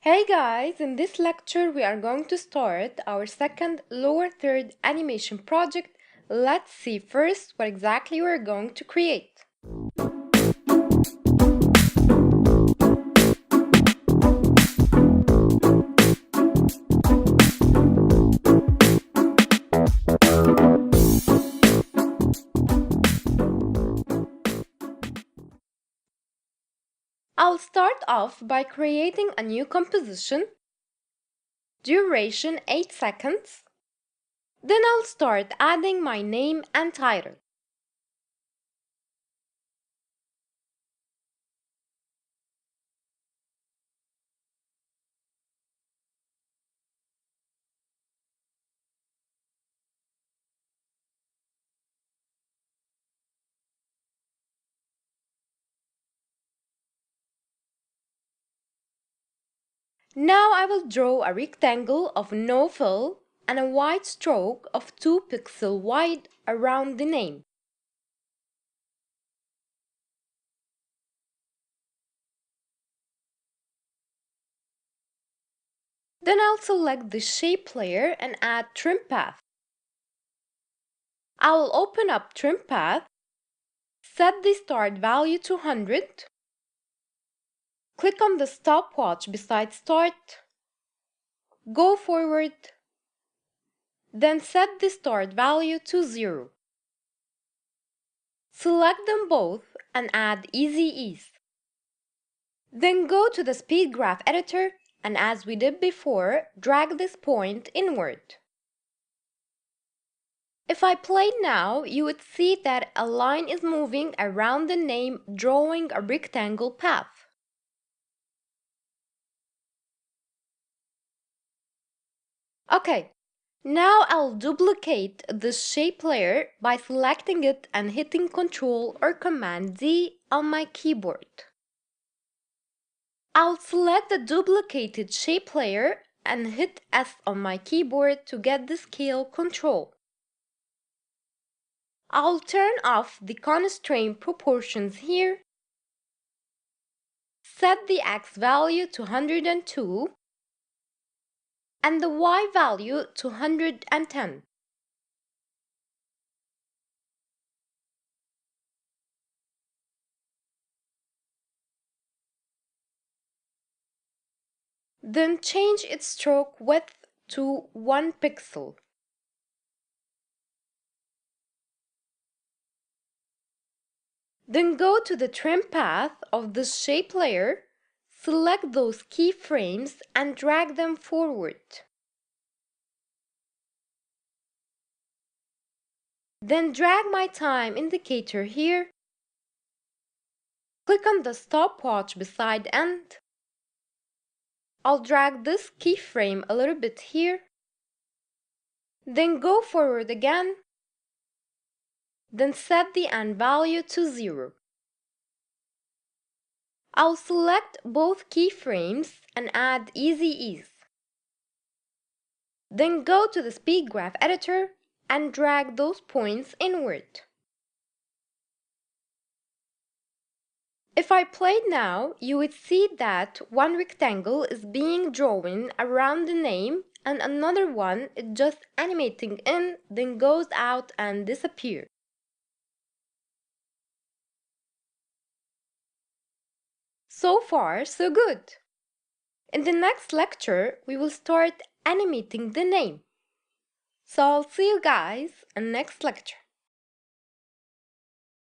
Hey guys, in this lecture we are going to start our second lower third animation project. Let's see first what exactly we're going to create. I'll start off by creating a new composition, duration 8 seconds. Then I'll start adding my name and title. Now I will draw a rectangle of no fill and a white stroke of 2 pixels wide around the name. Then I'll select the shape layer and add trim path. I will open up trim path, set the start value to 100, click on the stopwatch beside start, go forward, then set the start value to 0. Select them both and add Easy Ease. Then go to the speed graph editor and, as we did before, drag this point inward. If I played now, you would see that a line is moving around the name, drawing a rectangle path. Okay, now I'll duplicate the shape layer by selecting it and hitting Ctrl or Command D on my keyboard. I'll select the duplicated shape layer and hit S on my keyboard to get the scale control. I'll turn off the constraint proportions here, set the X value to 102 and the Y value to 110. Then change its stroke width to 1 pixel. Then go to the trim path of the shape layer, select those keyframes and drag them forward. Then drag my time indicator here, click on the stopwatch beside end. I'll drag this keyframe a little bit here, then go forward again, then set the end value to 0. I'll select both keyframes and add Easy Ease. Then go to the speed graph editor and drag those points inward. If I played now, you would see that one rectangle is being drawn around the name and another one is just animating in, then goes out and disappears. So far, so good. In the next lecture, we will start animating the name. So I'll see you guys in next lecture.